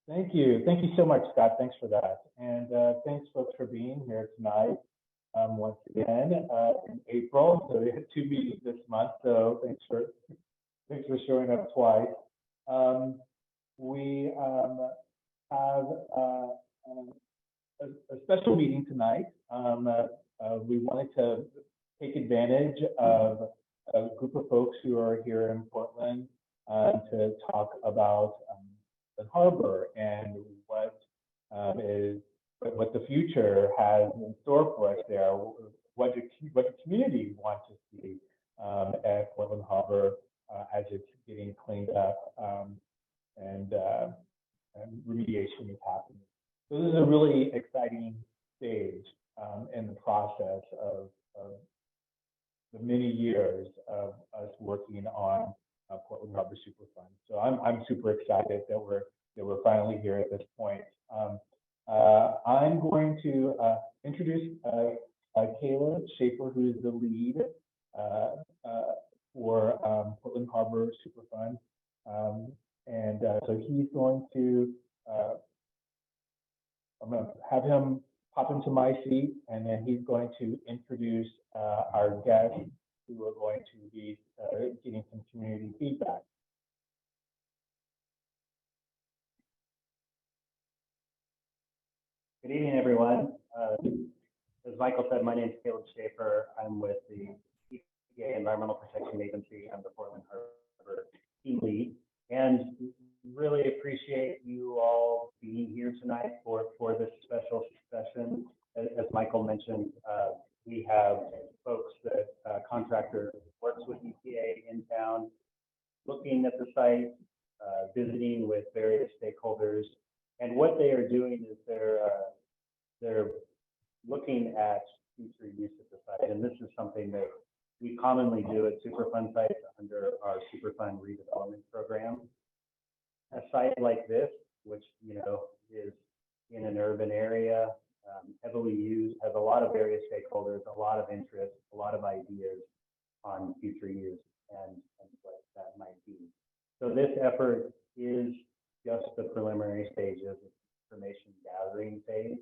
Thank you. Thank you so much, Scott. Thanks for that. And thanks, folks, for being here tonight once again in April. So we had two meetings this month. So thanks for showing up twice. We have a special meeting tonight. We wanted to take advantage of a group of folks who are here in Portland to talk about the harbor and what the future has in store for us there. What the community wants to see at Portland Harbor as it's getting cleaned up and remediation is happening. So this is a really exciting stage in the process of the many years of us working on Portland Harbor Superfund. So I'm super excited that we're finally here at this point. I'm going to introduce Caleb Schaefer, who is the lead for Portland Harbor Superfund. So he's going to, I'm going to have him pop into my seat, and then he's going to introduce our guests who are going to be getting some community feedback. Good evening, everyone. As Michael said, my name is Caleb Schaefer. I'm with the EPA Environmental Protection Agency. I'm the Portland Harbor team lead, and really appreciate you all being here tonight for this special session. As Michael mentioned, we have folks that contractor works with EPA in town, looking at the site, visiting with various stakeholders, and what they are doing is they're looking at future use of the site, and this is something that we commonly do at Superfund sites under our Superfund redevelopment program. A site like this, which is in an urban area, heavily used, has a lot of various stakeholders, a lot of interest, a lot of ideas on future use and what that might be. So this effort is just the preliminary stages, information gathering phase.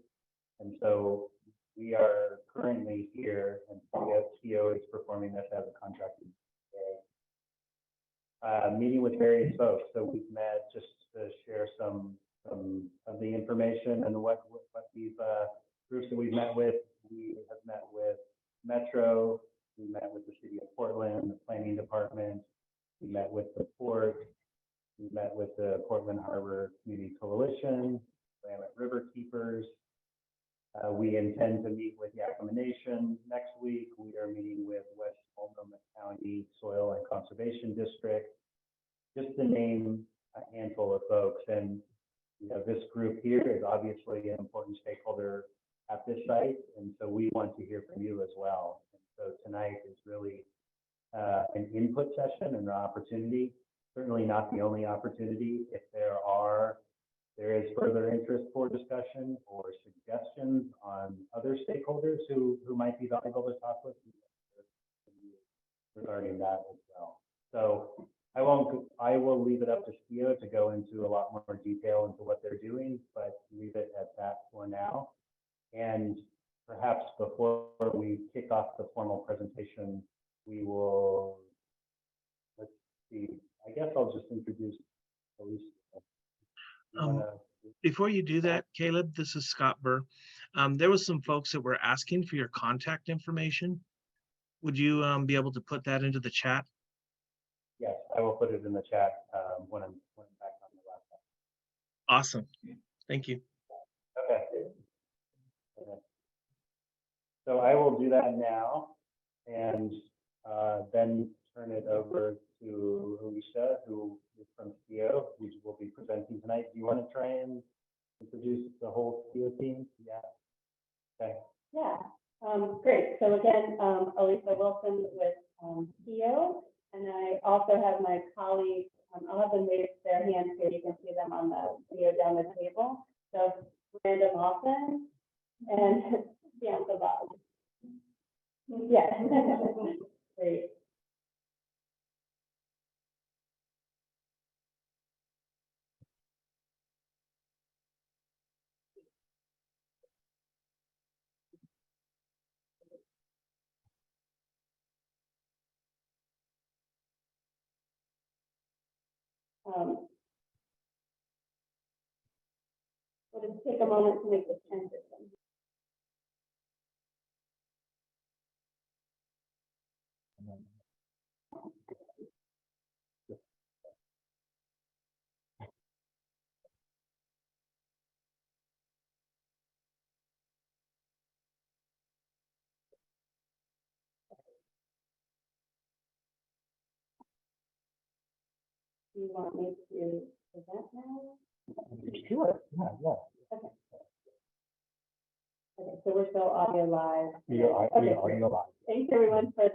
And so we are currently here, and CO is performing this as a contractor today, meeting with various folks. So we've met just to share some of the information and what these groups that we've met with. We have met with Metro, we met with the City of Portland, the Planning Department, we met with the Port, we met with the Portland Harbor Community Coalition, Willamette River Keepers. We intend to meet with Yakima Nation next week. We are meeting with West Multnomah County Soil and Conservation District, just to name a handful of folks. And this group here is obviously an important stakeholder at this site, and so we want to hear from you as well. And so tonight is really an input session and an opportunity. Certainly not the only opportunity. If there is further interest for discussion or suggestions on other stakeholders who might be valuable to talk with regarding that as well. So I will leave it up to Skio to go into a lot more detail into what they're doing, but leave it at that for now. And perhaps before we kick off the formal presentation, we will, let's see, I guess I'll just introduce Alicia. Before you do that, Caleb, this is Scott Burr. There was some folks that were asking for your contact information. Would you be able to put that into the chat? Yes, I will put it in the chat when I'm back on the laptop. Awesome. Thank you. Okay. So I will do that now and then turn it over to Alicia, who is from CO, who will be presenting tonight. Do you want to try and introduce the whole CO team? Yeah. Okay. Yeah. Great. So again, Alicia Wilson with CO, and I also have my colleagues. I'll have them raise their hands here. You can see them on the video down the table. So Brandon Lawson and Bianca Bob. Yeah. Great. We'll just take a moment to make this transition. Do you want me to present now? Sure, yeah, yeah. Okay, so we're still audio live. We are Okay, audio live. Thanks everyone for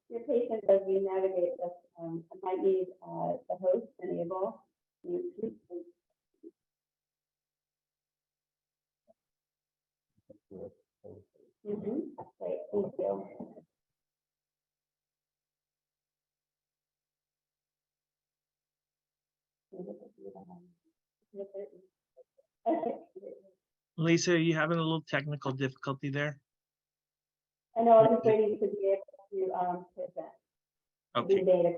your patience as we navigate this. I might need the host enable. YouTube. Great, thank you. Okay. Lisa, are you having a little technical difficulty there? I know, I'm just waiting to be able to present. Okay. The data.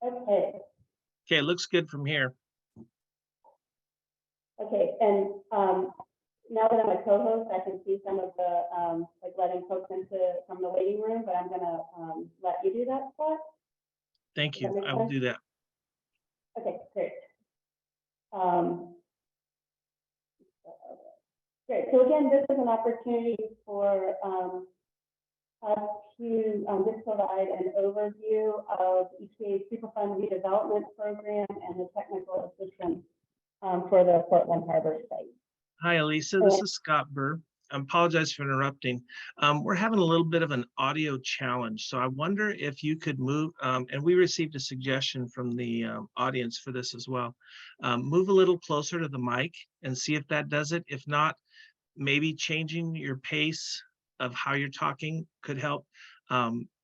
Okay. Okay, it looks good from here. Okay, and now that I'm a co-host, I can see some of the like letting folks from the waiting room, but I'm gonna let you do that, Scott. Thank Does that you. make I will sense? do that. Okay, great. Great. So again, this is an opportunity for us to just provide an overview of EPA's Superfund redevelopment program and the technical assistance for the Portland Harbor site. Hi, Elisa. This is Scott Burr. I apologize for interrupting. We're having a little bit of an audio challenge, so I wonder if you could move, and we received a suggestion from the audience for this as well. Move a little closer to the mic and see if that does it. If not, maybe changing your pace of how you're talking could help.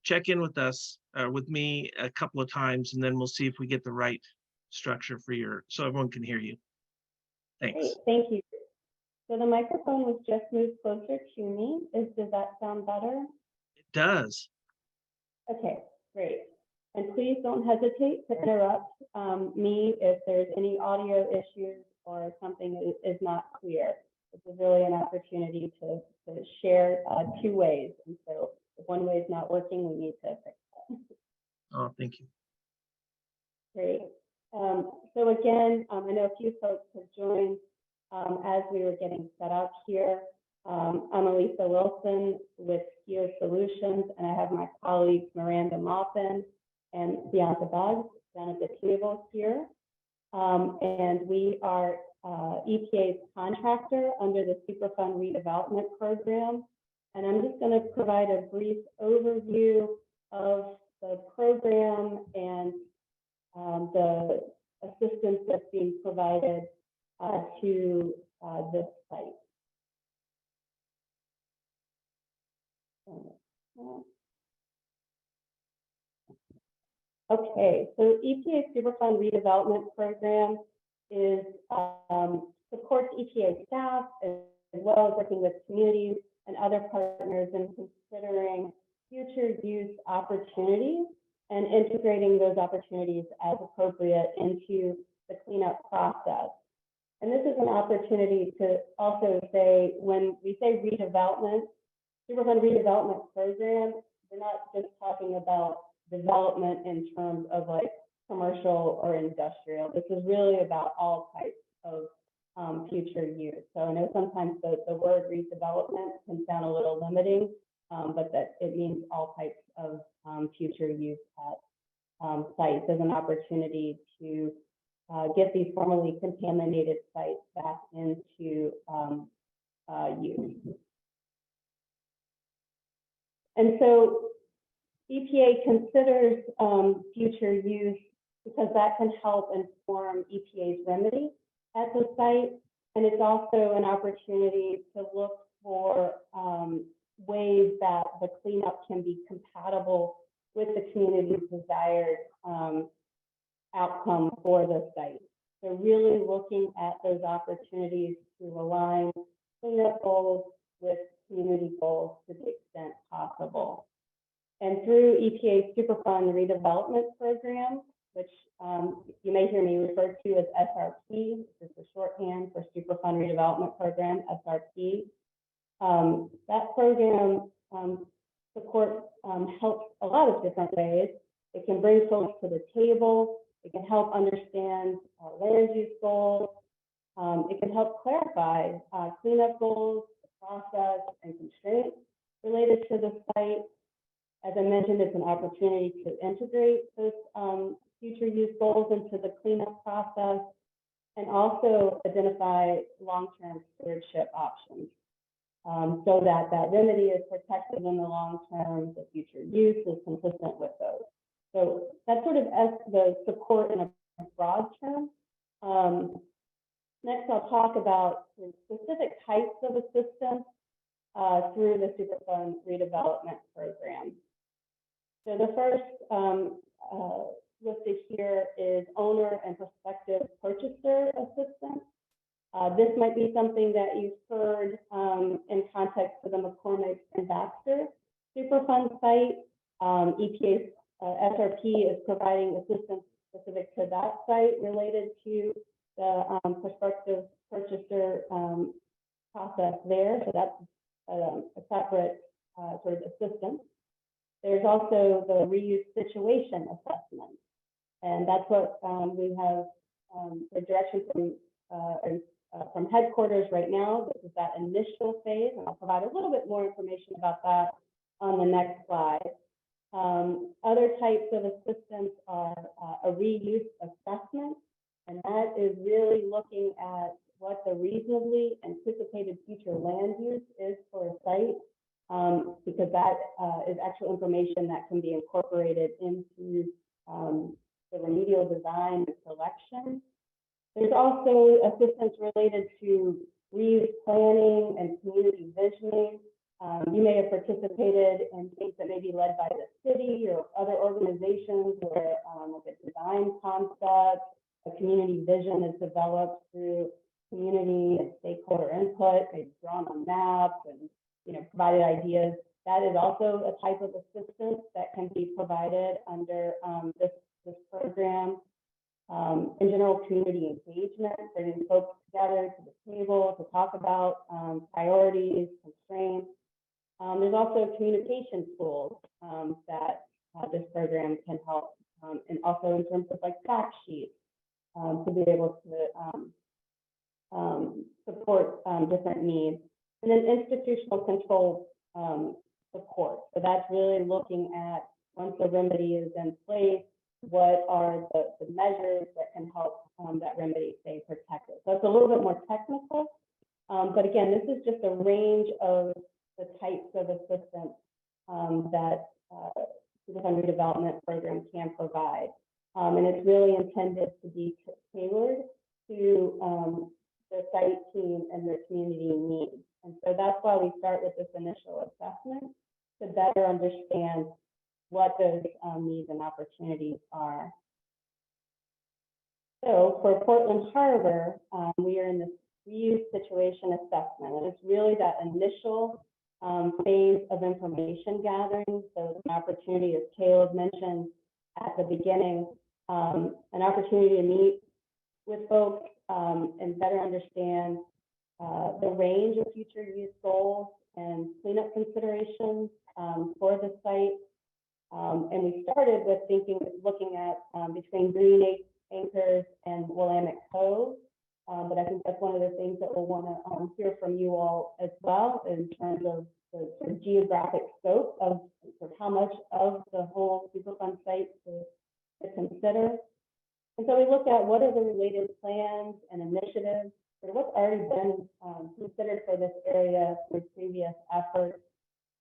Check in with us, with me a couple of times, and then we'll see if we get the right structure for so everyone can hear you. Thanks. Great, thank you. So the microphone was just moved closer to me. Does that sound better? It does. Okay, great. And please don't hesitate to interrupt me if there's any audio issues or something is not clear. This is really an opportunity to share two ways. And so if one way is not working, we need to fix that. Oh, thank you. Great. So again, I know a few folks have joined as we were getting set up here. I'm Elisa Wilson with Geo Solutions, and I have my colleagues Miranda Maupin and Bianca Boggs down at the table here. And we are EPA's contractor under the Superfund redevelopment program. And I'm just going to provide a brief overview of the program and the assistance that's being provided to this site. Okay, so EPA Superfund redevelopment program is supports EPA staff as well as working with communities and other partners in considering future use opportunities and integrating those opportunities as appropriate into the cleanup process. And this is an opportunity to also say, when we say redevelopment, Superfund redevelopment program, we're not just talking about development in terms of like commercial or industrial. This is really about all types of future use. So I know sometimes the word redevelopment can sound a little limiting, but that it means all types of future use at sites as an opportunity to get these formerly contaminated sites back into use. And so EPA considers future use because that can help inform EPA's remedy at the site. And it's also an opportunity to look for ways that the cleanup can be compatible with the community's desired outcome for the site. So really looking at those opportunities to align cleanup goals with community goals to the extent possible. And through EPA's Superfund redevelopment program, which you may hear me refer to as SRP, this is a shorthand for Superfund redevelopment program, SRP. That program support helps a lot of different ways. It can bring folks to the table. It can help understand land use goals. It can help clarify cleanup goals, process, and constraints related to the site. As I mentioned, it's an opportunity to integrate those future use goals into the cleanup process and also identify long-term stewardship options. So that that remedy is protected in the long term, the future use is consistent with those. So that's sort of as the support in a broad term. Next, I'll talk about the specific types of assistance through the Superfund redevelopment program. So the first listed here is owner and prospective purchaser assistance. This might be something that you've heard in context of the McCormick and Baxter Superfund site. EPA's SRP is providing assistance specific to that site related to the prospective purchaser process there. So that's a separate sort of assistance. There's also the reuse situation assessment. And that's what we have the direction from headquarters right now. This is that initial phase, and I'll provide a little bit more information about that on the next slide. Other types of assistance are a reuse assessment, and that is really looking at what the reasonably anticipated future land use is for a site, because that is actual information that can be incorporated into the remedial design and selection. There's also assistance related to reuse planning and community visioning. You may have participated in things that may be led by the city or other organizations where like a design concept, a community vision is developed through community and stakeholder input. They've drawn on maps and provided ideas. That is also a type of assistance that can be provided under this program. In general, community engagement, bringing folks together to the table to talk about priorities, constraints. There's also communication tools that this program can help, and also in terms of like fact sheets to be able to support different needs. And then institutional control support. So that's really looking at, once the remedy is in place, what are the measures that can help that remedy stay protected. So it's a little bit more technical, but again, this is just a range of the types of assistance that the Superfund redevelopment program can provide. And it's really intended to be tailored to the site team and their community needs. And so that's why we start with this initial assessment, to better understand what those needs and opportunities are. So for Portland Harbor, we are in this reuse situation assessment, and it's really that initial phase of information gathering. So it's an opportunity, as Caleb mentioned at the beginning, an opportunity to meet with folks and better understand the range of future use goals and cleanup considerations for the site. And we started with looking at between Green Acres and Willamette Cove. But I think that's one of the things that we'll want to hear from you all as well, in terms of the sort of geographic scope of sort of how much of the whole Superfund site to consider. And so we looked at what are the related plans and initiatives, or what's already been considered for this area through previous efforts.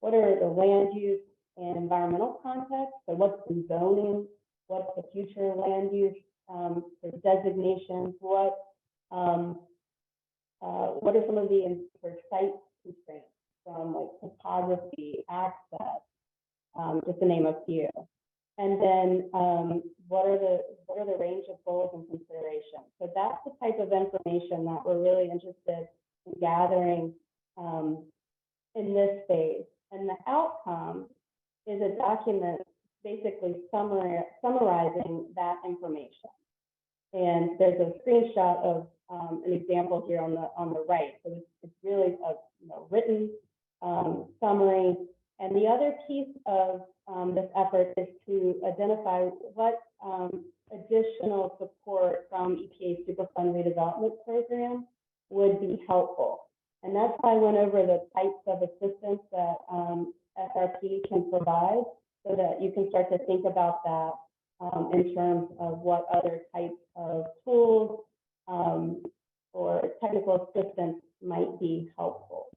What are the land use and environmental context? So what's the zoning? What's the future land use designations? What are some of the site constraints from like topography, access, just to name a few? And then what are the range of goals and considerations? So that's the type of information that we're really interested in gathering in this phase. And the outcome is a document basically summarizing that information. And there's a screenshot of an example here on the right. So it's really a written summary. And the other piece of this effort is to identify what additional support from EPA's Superfund redevelopment program would be helpful. And that's why I went over the types of assistance that SRP can provide, so that you can start to think about that in terms of what other types of tools or technical assistance might be helpful.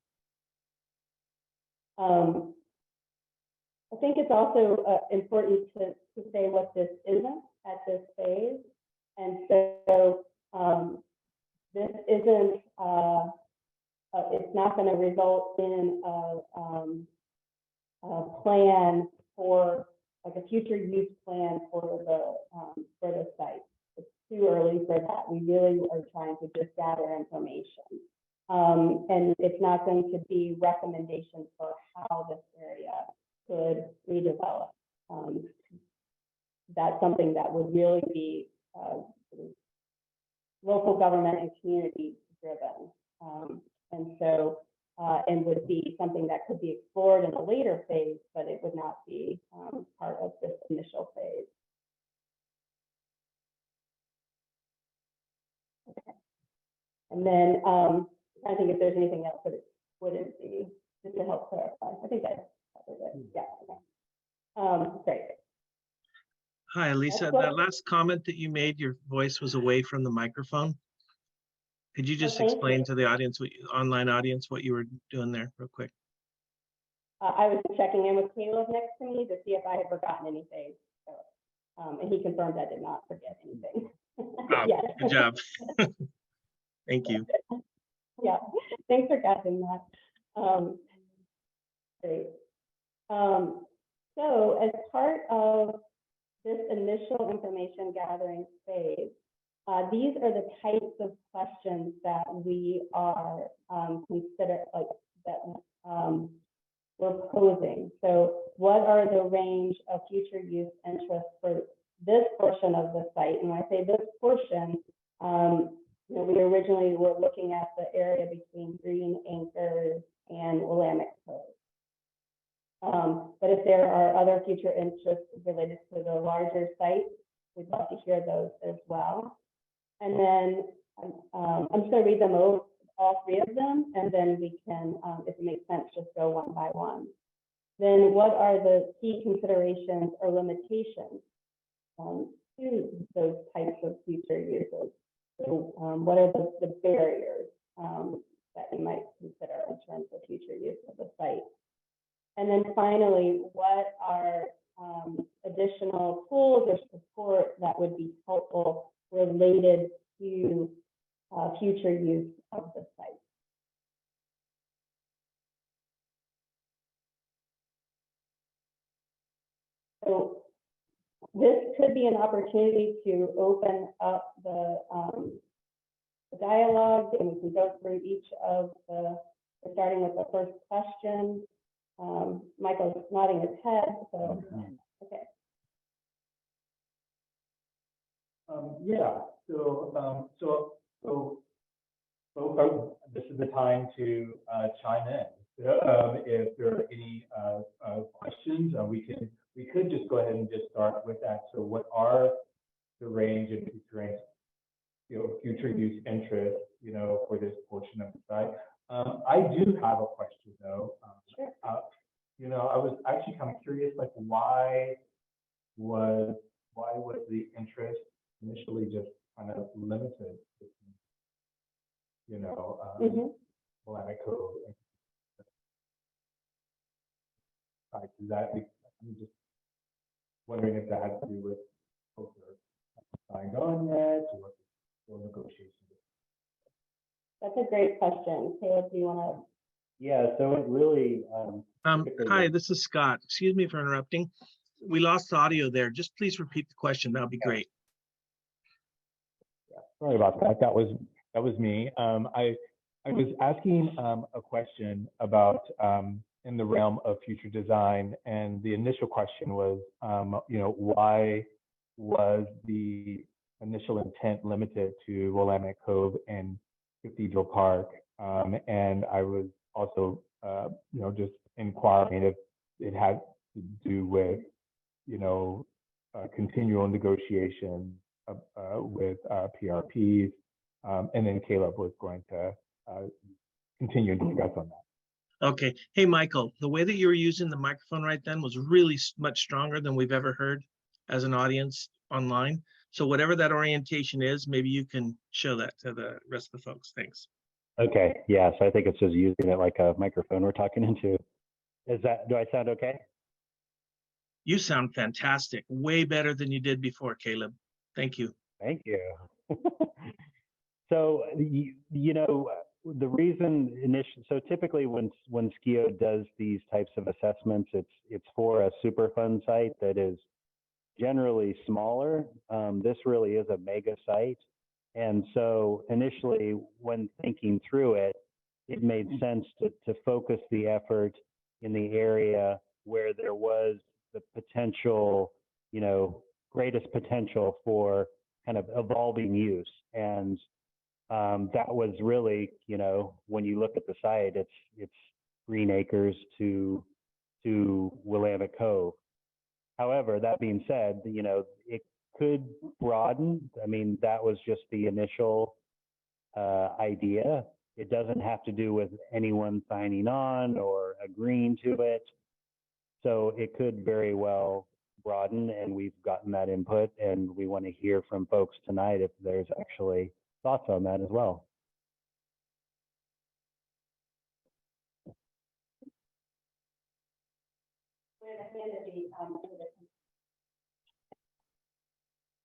I think it's also important to say what this isn't at this phase. And so this isn't, it's not going to result in a plan for, like a future use plan for the site. It's too early for that. We really are trying to just gather information. And it's not going to be recommendations for how this area could redevelop. That's something that would really be local government and community driven. And so, and would be something that could be explored in a later phase, but it would not be part of this initial phase. Okay. And then I think if there's anything else that it wouldn't be, just to help clarify. I think that covers it. Yeah. Okay. Great. Hi, Lisa. That last comment that you made, your voice was away from the microphone. Could you just explain to the audience, online audience, what you were doing there real quick? I was checking in with Caleb next to me to see if I had forgotten anything. So, and he confirmed I did not forget anything. Yes. Good job. Thank you. Yeah, thanks for catching that. Great. So as part of this initial information gathering phase, these are the types of questions that we are we're posing. So what are the range of future use interests for this portion of the site? And when I say this portion, we originally were looking at the area between Green Acres and Willamette Cove. But if there are other future interests related to the larger site, we'd love to hear those as well. And then I'm just going to read them over, all three of them, and then we can, if it makes sense, just go one by one. Then what are the key considerations or limitations to those types of future uses? So what are the barriers that you might consider in terms of future use of the site? And then finally, what are additional tools or support that would be helpful related to future use of the site? So this could be an opportunity to open up the dialogue, and we can go through each of starting with the first question. Michael's nodding his head, so, okay. Yeah, so this is the time to chime in. If there are any questions, we could just go ahead and just start with that. So what are the range and future use interests, for this portion of the site? I do have a question though. Sure. I was actually kind of curious, like why was the interest initially just kind of limited to, Willamette Cove? Is that, I'm just wondering if that has to do with folks that are signed on yet, or still negotiations? That's a great question. Caleb, do you want to? Yeah, so it really. Hi, this is Scott. Excuse me for interrupting. We lost the audio there. Just please repeat the question. That would be great. Yeah, sorry about that. That was me. I was asking a question about in the realm of future design, and the initial question was, why was the initial intent limited to Willamette Cove and Cathedral Park? And I was also, just inquiring if it had to do with, continual negotiations with PRPs. And then Caleb was going to continue and discuss on that. Okay. Hey, Michael, the way that you were using the microphone right then was really much stronger than we've ever heard as an audience online. So whatever that orientation is, maybe you can show that to the rest of the folks. Thanks. Okay, yeah, so I think it's just using it like a microphone we're talking into. Do I sound okay? You sound fantastic. Way better than you did before, Caleb. Thank you. Thank you. So, the reason so typically when SKIO does these types of assessments, it's for a Superfund site that is generally smaller. This really is a mega site. And so initially when thinking through it, it made sense to focus the effort in the area where there was the potential, greatest potential for kind of evolving use. And that was really, when you look at the site, it's Green Acres to Willamette Cove. However, that being said, it could broaden. I mean, that was just the initial idea. It doesn't have to do with anyone signing on or agreeing to it. So it could very well broaden, and we've gotten that input, and we want to hear from folks tonight if there's actually thoughts on that as well.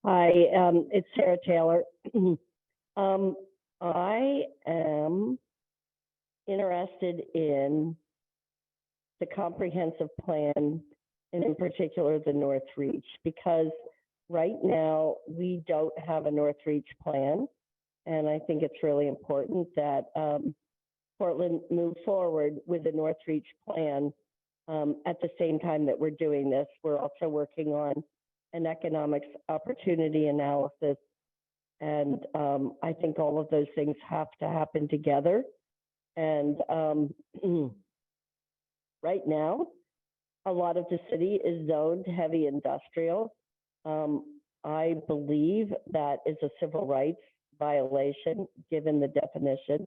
Hi, it's Sarah Taylor. I am interested in the comprehensive plan, and in particular the North Reach, because right now we don't have a North Reach plan. And I think it's really important that Portland move forward with the North Reach plan at the same time that we're doing this. We're also working on an economics opportunity analysis. And I think all of those things have to happen together. And right now, a lot of the city is zoned heavy industrial. I believe that is a civil rights violation, given the definition.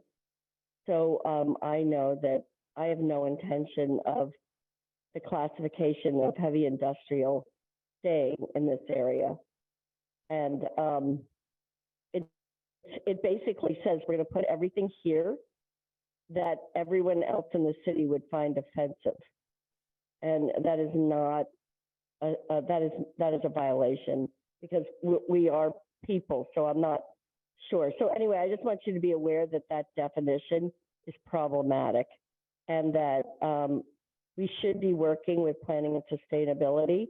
So I know that I have no intention of the classification of heavy industrial staying in this area. And it basically says we're going to put everything here that everyone else in the city would find offensive. And that is not, that is a violation, because we are people, so I'm not sure. So anyway, I just want you to be aware that that definition is problematic, and that we should be working with planning and sustainability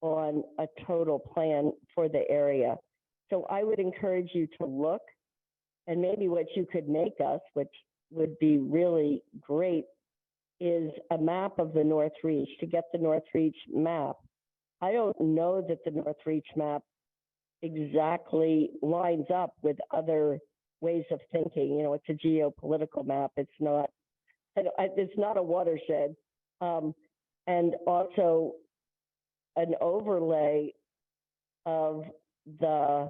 on a total plan for the area. So I would encourage you to look, and maybe what you could make us, which would be really great, is a map of the North Reach, to get the North Reach map. I don't know that the North Reach map exactly lines up with other ways of thinking. It's a geopolitical map. It's not a watershed. And also an overlay of the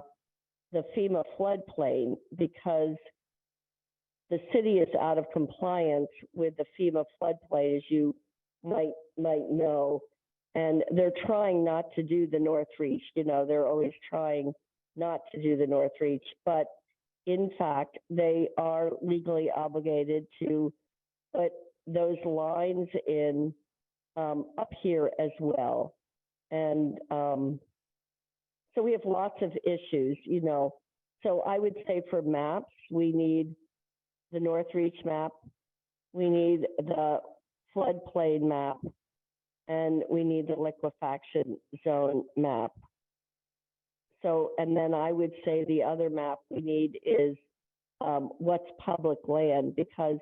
FEMA floodplain, because the city is out of compliance with the FEMA floodplain, as you might know, and they're trying not to do the North Reach. They're always trying not to do the North Reach, but in fact, they are legally obligated to put those lines in up here as well. And so we have lots of issues, So I would say for maps, we need the North Reach map, we need the floodplain map, and we need the liquefaction zone map. So, and then I would say the other map we need is what's public land, because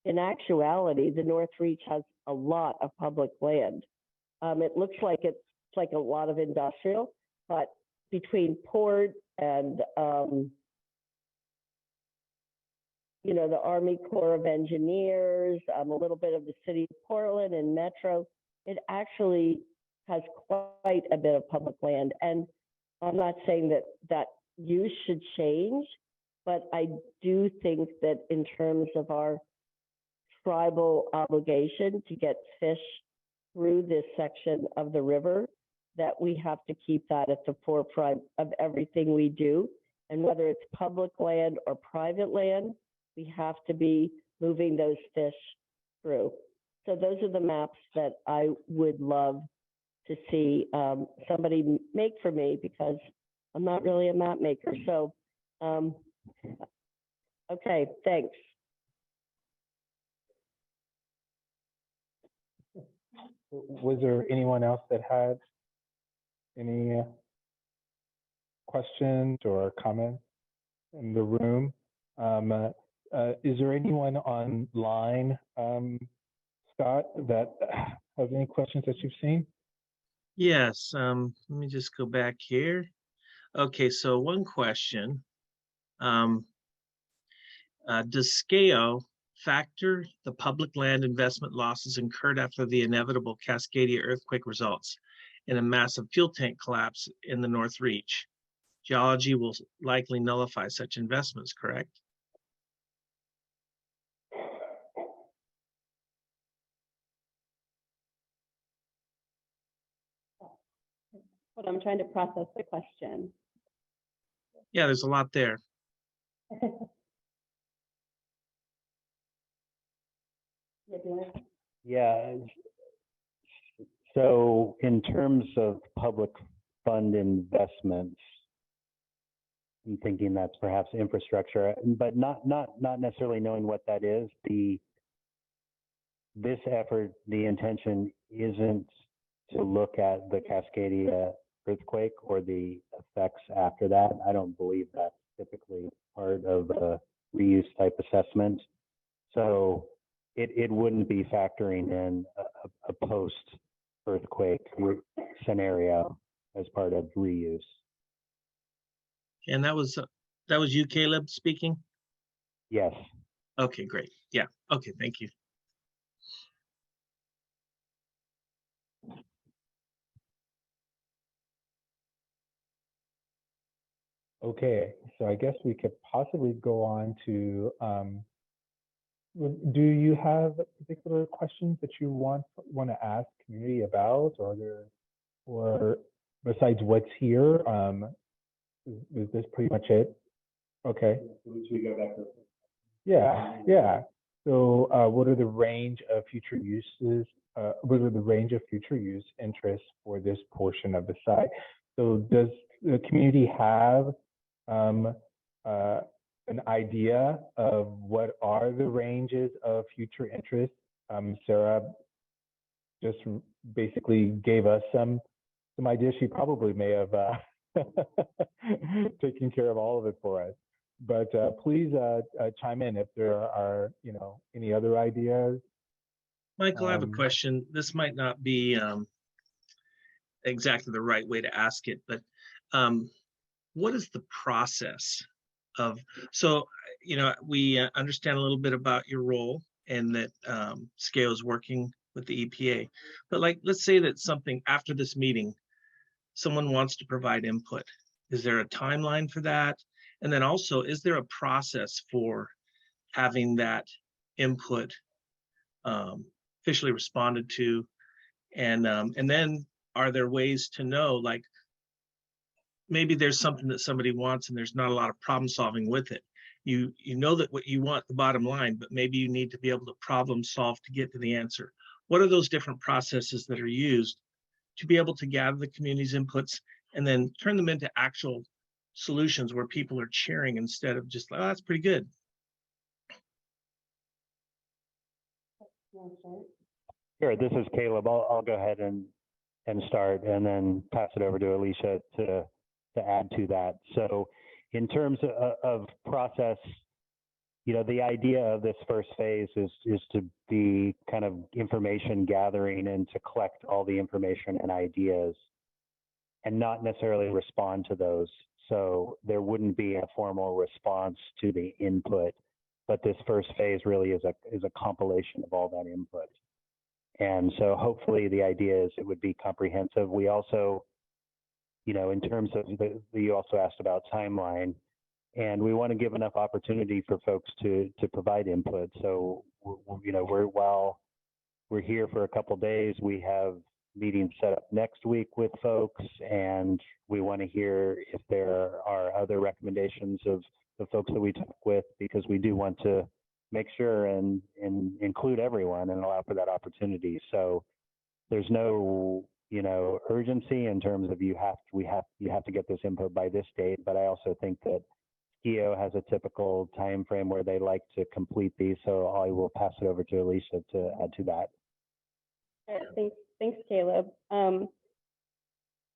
in actuality, the North Reach has a lot of public land. It looks like it's like a lot of industrial, but between port and, you know, the Army Corps of Engineers, a little bit of the city of Portland and Metro, it actually has quite a bit of public land. And I'm not saying that that use should change, but I do think that in terms of our tribal obligation to get fish through this section of the river, that we have to keep that at the forefront of everything we do. And whether it's public land or private land, we have to be moving those fish through. So those are the maps that I would love to see somebody make for me, because I'm not really a map maker. So, okay, thanks. Was there anyone else that had any questions or comments in the room? Is there anyone online, Scott, that has any questions that you've seen? Yes, let me just go back here. Okay, so one question. Does SCAO factor the public land investment losses incurred after the inevitable Cascadia earthquake results in a massive fuel tank collapse in the North Reach? Geology will likely nullify such investments, correct? But I'm trying to process the question. Yeah, there's a lot there. Yeah, do you want to- Yeah. So in terms of public fund investments, I'm thinking that's perhaps infrastructure, but not necessarily knowing what that is. This effort, the intention isn't to look at the Cascadia earthquake or the effects after that. I don't believe that's typically part of a reuse type assessment. So it wouldn't be factoring in a post-earthquake scenario as part of reuse. And that was you, Caleb, speaking? Yes. Okay, great. Yeah, okay, thank you. Okay, so I guess we could possibly go on to, do you have particular questions that you want to ask community about, or besides what's here? Is this pretty much it? Okay. We go back to. Yeah. So what are the range of future uses? What are the range of future use interests for this portion of the site? So does the community have an idea of what are the ranges of future interests? Sarah just basically gave us some ideas. She probably may have taken care of all of it for us. But please chime in if there are, any other ideas. Michael, I have a question. This might not be exactly the right way to ask it, but what is the process of, so, we understand a little bit about your role and that SCAO is working with the EPA, but let's say that something after this meeting, someone wants to provide input. Is there a timeline for that? And then also, is there a process for having that input officially responded to? And then are there ways to know, maybe there's something that somebody wants and there's not a lot of problem solving with it. You know that what you want, the bottom line, but maybe you need to be able to problem solve to get to the answer. What are those different processes that are used to be able to gather the community's inputs and then turn them into actual solutions where people are cheering instead of just, oh, that's pretty good? Sure, this is Caleb. I'll go ahead and start and then pass it over to Alicia to add to that. So in terms of process, you know, the idea of this first phase is to be kind of information gathering and to collect all the information and ideas and not necessarily respond to those. So there wouldn't be a formal response to the input, but this first phase really is a compilation of all that input. And so hopefully the idea is it would be comprehensive. We also, you know, in terms of you also asked about timeline, and we want to give enough opportunity for folks to provide input. So, you know, while we're here for a couple of days, we have meetings set up next week with folks, and we want to hear if there are other recommendations of the folks that we talk with, because we do want to make sure and include everyone and allow for that opportunity. So there's no, you know, urgency in terms of you have to get this input by this date, but I also think that SKIO has a typical time frame where they like to complete these, so I will pass it over to Alicia to add to that. Thanks, Caleb.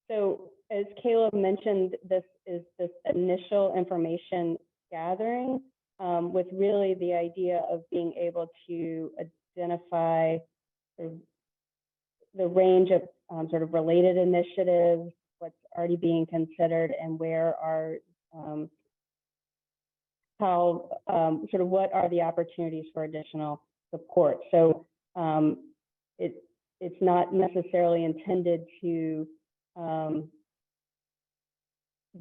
So as Caleb mentioned, this is this initial information gathering with really the idea of being able to identify the range of sort of related initiatives, what's already being considered, and where are sort of what are the opportunities for additional support. So it's not necessarily intended to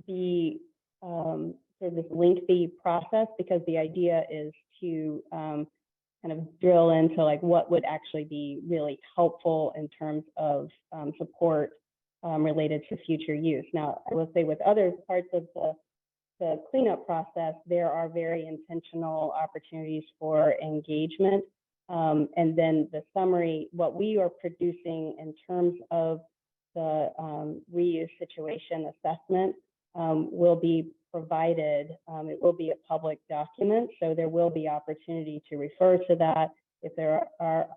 be sort of this lengthy process, because the idea is to kind of drill into like what would actually be really helpful in terms of support related to future use. Now, I will say with other parts of the cleanup process, there are very intentional opportunities for engagement. And then the summary, what we are producing in terms of the reuse situation assessment will be provided. It will be a public document, so there will be opportunity to refer to that. If there are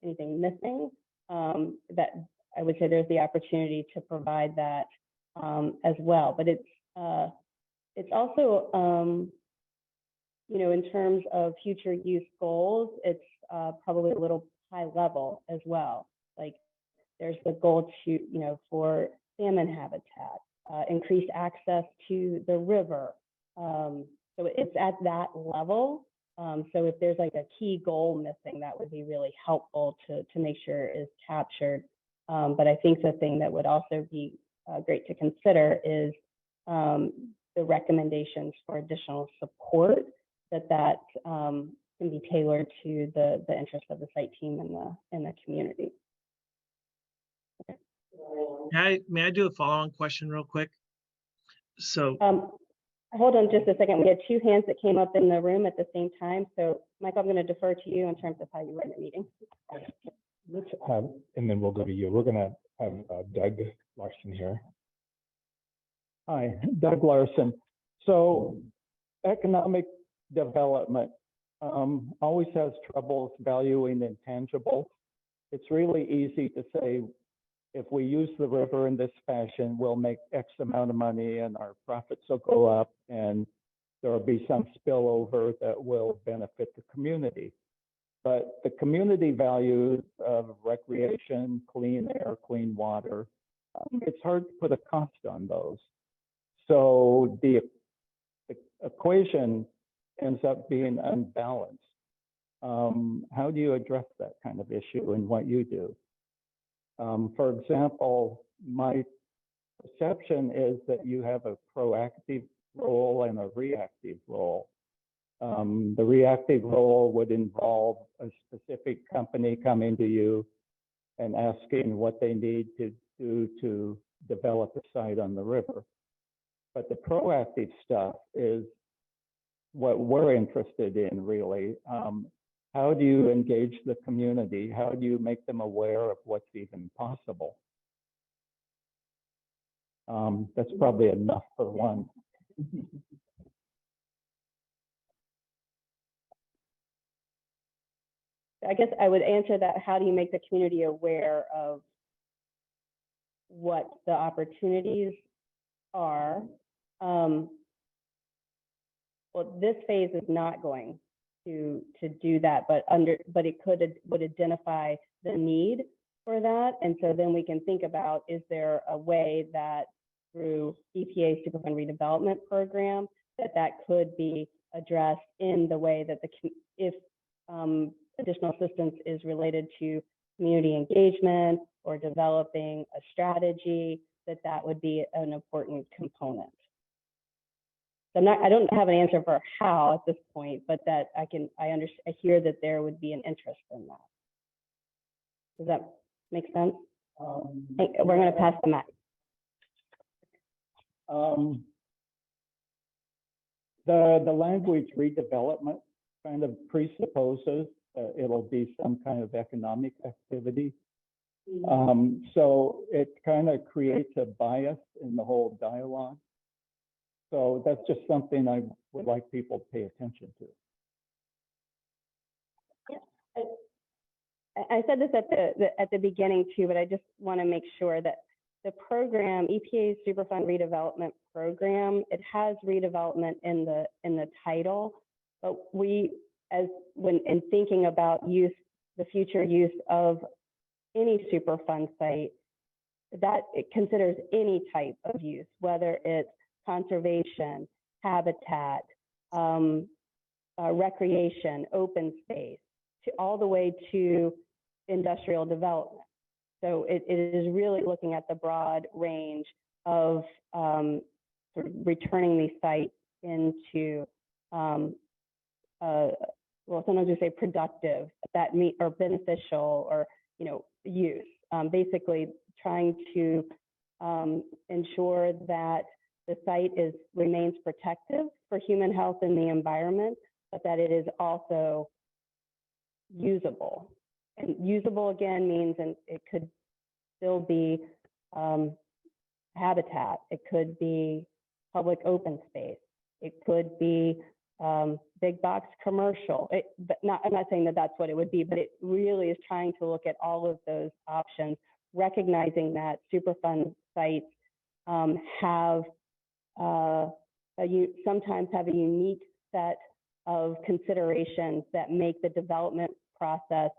anything missing, that I would say there's the opportunity to provide that as well. But it's also, you know, in terms of future use goals, it's probably a little high level as well. Like there's the goal to, you know, for salmon habitat, increased access to the river. So it's at that level. So if there's like a key goal missing, that would be really helpful to make sure is captured. But I think the thing that would also be great to consider is the recommendations for additional support that can be tailored to the interest of the site team and the community. Okay. May I do a follow-on question real quick? So hold on just a second. We had two hands that came up in the room at the same time. So Michael, I'm going to defer to you in terms of how you run the meeting. Let's have, and then we'll go to you. We're going to have Doug Larson here. Hi, Doug Larson. So economic development always has troubles valuing intangibles. It's really easy to say, if we use the river in this fashion, we'll make X amount of money and our profits will go up and there will be some spillover that will benefit the community. But the community values of recreation, clean air, clean water, it's hard to put a cost on those. So the equation ends up being unbalanced. How do you address that kind of issue in what you do? For example, my perception is that you have a proactive role and a reactive role. The reactive role would involve a specific company coming to you and asking what they need to do to develop a site on the river. But the proactive stuff is what we're interested in, really. How do you engage the community? How do you make them aware of what's even possible? That's probably enough for one. I guess I would answer that. How do you make the community aware of what the opportunities are? Well, this phase is not going to do that, but it would identify the need for that. And so then we can think about, is there a way that through EPA Superfund redevelopment program that could be addressed in the way that if additional assistance is related to community engagement or developing a strategy, that would be an important component. So I don't have an answer for how at this point, but that I hear that there would be an interest in that. Does that make sense? We're going to pass the mic. The language redevelopment kind of presupposes it'll be some kind of economic activity. So it kind of creates a bias in the whole dialogue. So that's just something I would like people to pay attention to. I said this at the beginning too, but I just want to make sure that the program, EPA's Superfund redevelopment program, it has redevelopment in the title, but when thinking about the future use of any Superfund site, that it considers any type of use, whether it's conservation, habitat, recreation, open space, all the way to industrial development. So it is really looking at the broad range of sort of returning these sites into, well, sometimes we say productive, or beneficial, or use. Basically, trying to ensure that the site remains protective for human health and the environment, but that it is also usable. And usable again means, and it could still be habitat, it could be public open space, it could be big box commercial. I'm not saying that that's what it would be, but it really is trying to look at all of those options, recognizing that Superfund sites sometimes have a unique set of considerations that make the development process,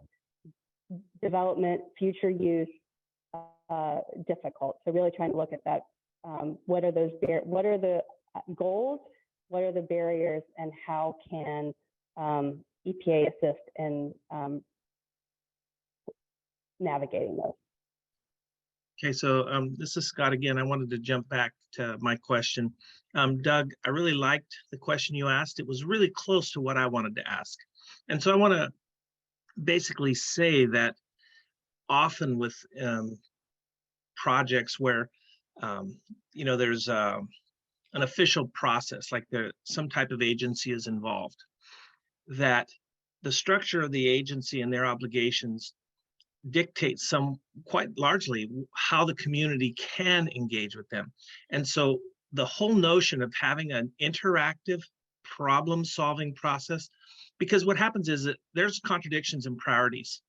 future use difficult. So really trying to look at that. What are the goals? What are the barriers, and how can EPA assist in navigating those? Okay, so this is Scott again. I wanted to jump back to my question. Doug, I really liked the question you asked. It was really close to what I wanted to ask. And so I want to basically say that often with projects where, there's an official process, like some type of agency is involved, that the structure of the agency and their obligations dictate quite largely how the community can engage with them. And so the whole notion of having an interactive problem-solving process, because what happens is that there's contradictions in priorities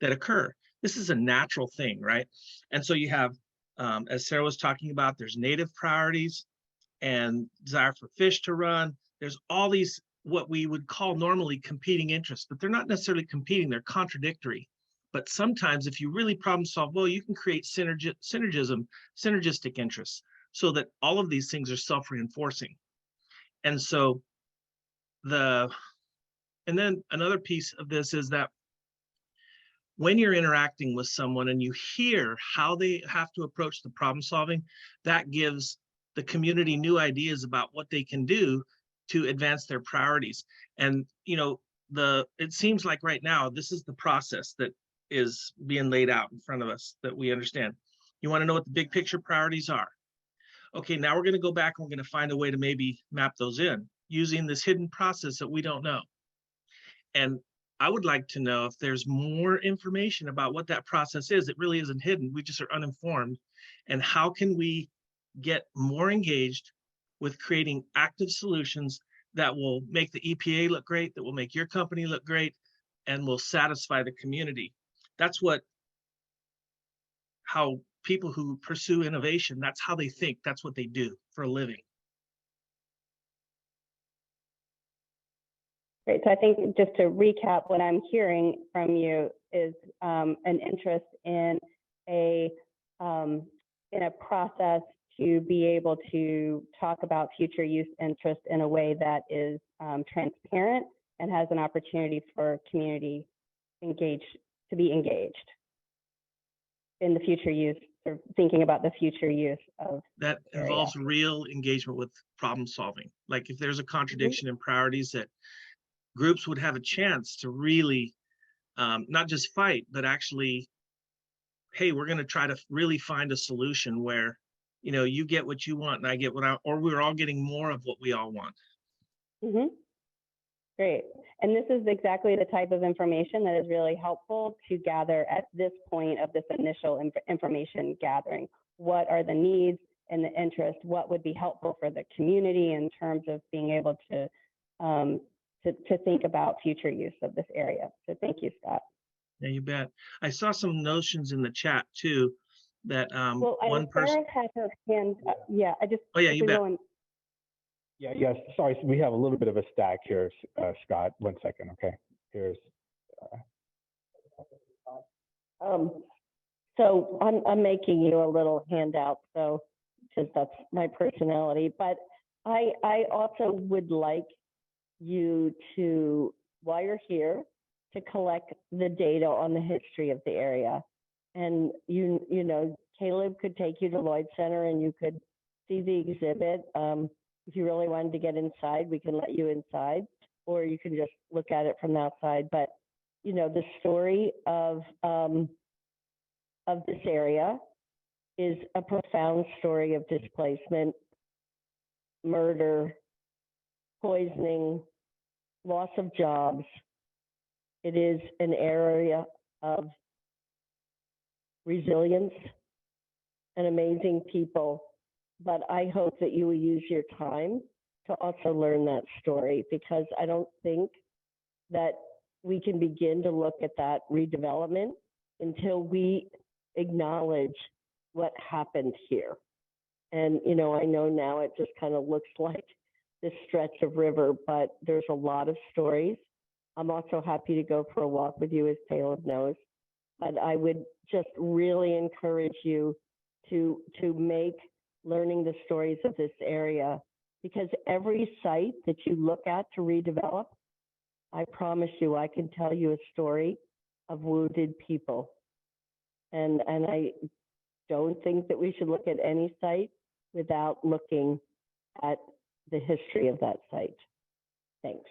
that occur. This is a natural thing, right? And so you have, as Sarah was talking about, there's native priorities and desire for fish to run. There's all these, what we would call normally competing interests, but they're not necessarily competing, they're contradictory. But sometimes if you really problem solve well, you can create synergistic interests so that all of these things are self-reinforcing. And so and then another piece of this is that when you're interacting with someone and you hear how they have to approach the problem solving, that gives the community new ideas about what they can do to advance their priorities. And it seems like right now this is the process that is being laid out in front of us that we understand. You want to know what the big picture priorities are? Okay, now we're going to go back and we're going to find a way to maybe map those in using this hidden process that we don't know. And I would like to know if there's more information about what that process is. It really isn't hidden. We just are uninformed. And how can we get more engaged with creating active solutions that will make the EPA look great, that will make your company look great, and will satisfy the community? That's how people who pursue innovation, that's how they think, that's what they do for a living. Great. So I think just to recap, what I'm hearing from you is an interest in a process to be able to talk about future use interest in a way that is transparent and has an opportunity for community to be engaged in the future use, or thinking about the future use of That area. involves real engagement with problem solving. Like if there's a contradiction in priorities, that groups would have a chance to really not just fight, but actually, hey, we're going to try to really find a solution where, you know, you get what you want and I get what or we're all getting more of what we all want. Mhm. Great. And this is exactly the type of information that is really helpful to gather at this point of this initial information gathering. What are the needs and the interest? What would be helpful for the community in terms of being able to think about future use of this area? So thank you, Scott. Yeah, you bet. I saw some notions in the chat too that Well, one and person. Sarah had her hand up. Yeah, I just. Oh yeah, if you we bet. go in- Yeah, yes, sorry, so we have a little bit of a stack here, Scott, 1 second, okay? Here's, So I'm making you a little handout, so, because that's my personality, but I also would like you to, while you're here, to collect the data on the history of the area. And you know, Caleb could take you to Lloyd Center and you could see the exhibit. If you really wanted to get inside, we can let you inside, or you can just look at it from the outside. But, you know, the story of this area is a profound story of displacement, murder, poisoning, loss of jobs. It is an area of resilience and amazing people. But I hope that you will use your time to also learn that story, because I don't think that we can begin to look at that redevelopment until we acknowledge what happened here. And, you know, I know now it just kind of looks like this stretch of river, but there's a lot of stories. I'm also happy to go for a walk with you, as Caleb knows. But I would just really encourage you to make learning the stories of this area, because every site that you look at to redevelop, I promise you, I can tell you a story of wounded people. And I don't think that we should look at any site without looking at the history of that site. Thanks.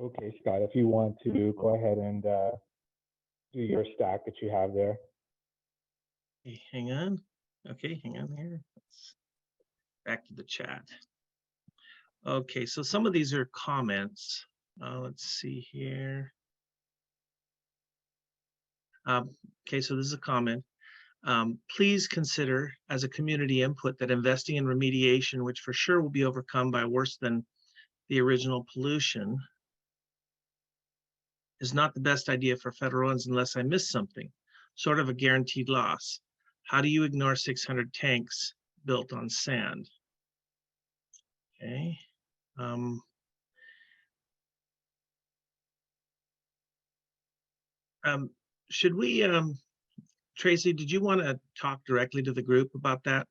okay, Scott, if you want to go ahead and do your stack that you have there. Okay, hang on. Okay, hang on here. Back to the chat. Okay, so some of these are comments. Let's see here. Okay, so this is a comment. Please consider as a community input that investing in remediation, which for sure will be overcome by worse than the original pollution, is not the best idea for federal funds unless I missed something, sort of a guaranteed loss. How do you ignore 600 tanks built on sand? Okay. Should we, Tracy, did you want to talk directly to the group about that?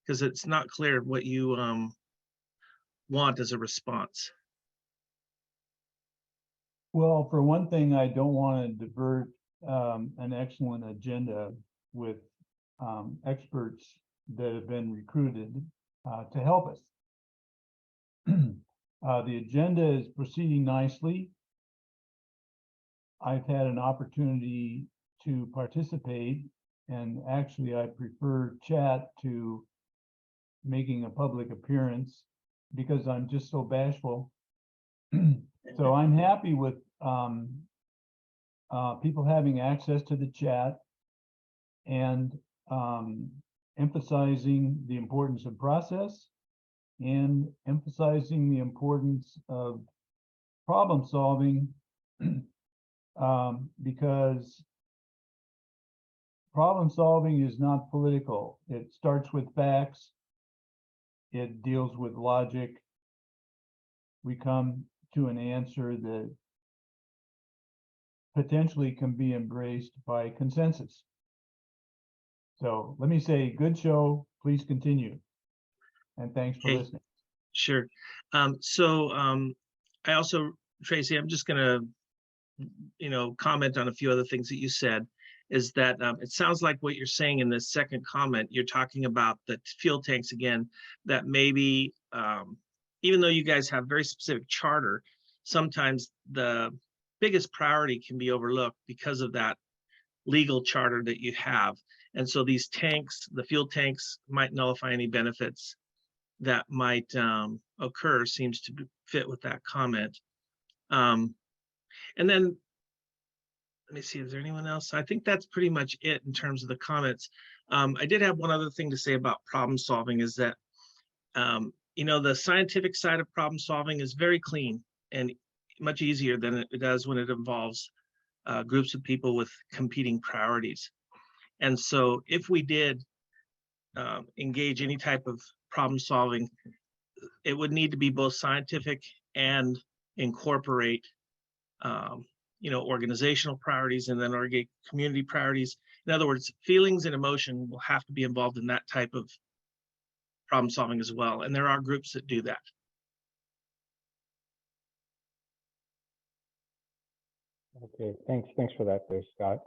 Because it's not clear what you want as a response. Well, for one thing, I don't want to divert an excellent agenda with experts that have been recruited to help us. The agenda is proceeding nicely. I've had an opportunity to participate, and actually I prefer chat to making a public appearance because I'm just so bashful. So I'm happy with people having access to the chat and emphasizing the importance of process and emphasizing the importance of problem solving because problem solving is not political. It starts with facts. It deals with logic. we come to an answer that potentially can be embraced by consensus. So let me say, good show, please continue. And thanks for Okay. listening. Sure. I also, Tracy, I'm just gonna, comment on a few other things that you said, is that it sounds like what you're saying in this second comment, you're talking about the fuel tanks again, that maybe, even though you guys have very specific charter, sometimes the biggest priority can be overlooked because of that legal charter that you have. And so these tanks, the fuel tanks, might nullify any benefits that might occur, seems to fit with that comment. And then, let me see, is there anyone else? I think that's pretty much it in terms of the comments. I did have one other thing to say about problem solving, is that, the scientific side of problem solving is very clean and much easier than it does when it involves groups of people with competing priorities. And so if we did engage any type of problem solving, it would need to be both scientific and incorporate organizational priorities and then community priorities. In other words, feelings and emotion will have to be involved in that type of problem solving as well. And there are groups that do that. Okay, thanks for that there, Scott.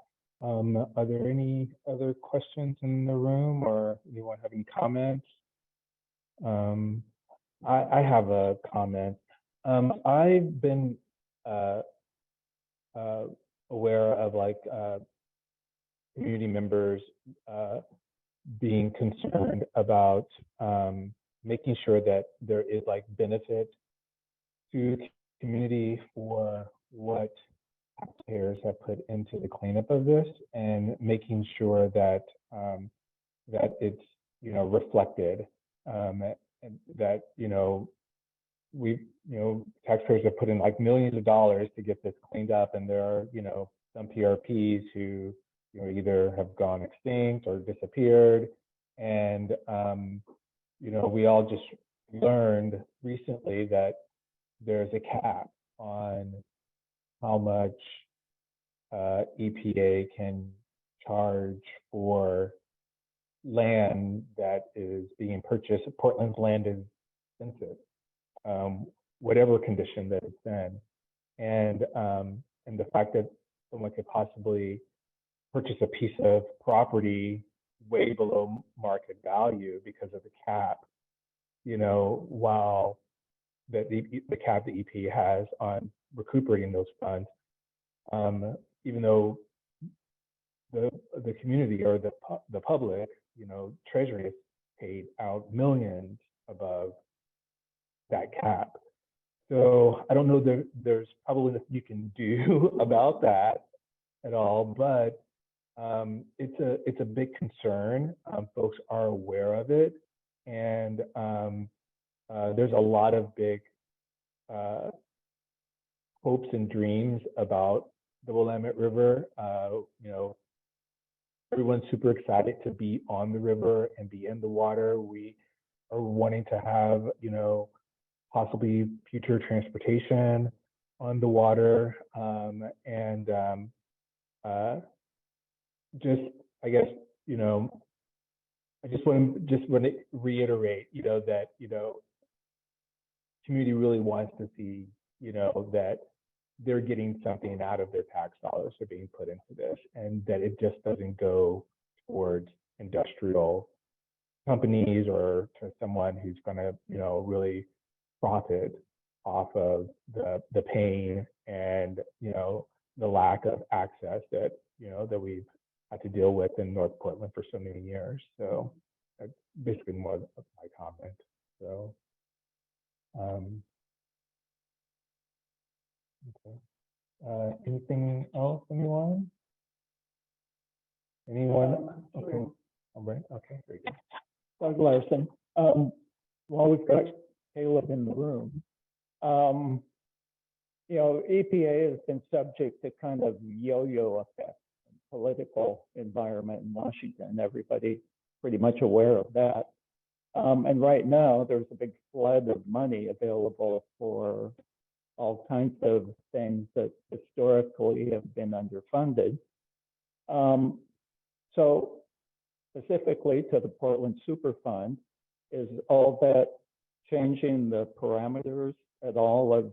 Are there any other questions in the room, or anyone have any comments? I have a comment. I've been aware of community members being concerned about making sure that there is benefit to the community for what taxpayers have put into the cleanup of this, and making sure that that it's reflected, and that taxpayers have put in millions of dollars to get this cleaned up, and there are some PRPs who either have gone extinct or disappeared, and we all just learned recently that there's a cap on how much EPA can charge for land that is being purchased. Portland's land is expensive, whatever condition that it's in, and the fact that someone could possibly purchase a piece of property way below market value because of the cap, while the cap the EPA has on recuperating those funds, even though the community or the public, Treasury has paid out millions above that cap. So I don't know that there's probably nothing you can do about that at all, but it's a big concern. Folks are aware of it, and there's a lot of big hopes and dreams about the Willamette River. Everyone's super excited to be on the river and be in the water. We are wanting to have, possibly future transportation on the water, and just, I guess, I just want to reiterate, that, community really wants to see, that they're getting something out of their tax dollars that are being put into this, and that it just doesn't go towards industrial companies or to someone who's going to, really profit off of the pain and, the lack of access that, that we've had to deal with in North Portland for so many years. So that's basically more of my comment. So, okay. Anything else, anyone? Anyone? Okay. All right. Okay. Very good. Doug Larson. While we've got Caleb in the room, EPA has been subject to kind of yo-yo effect in political environment in Washington. Everybody pretty much aware of that. And right now, there's a big flood of money available for all kinds of things that historically have been underfunded. So specifically to the Portland Superfund, is all that changing the parameters at all of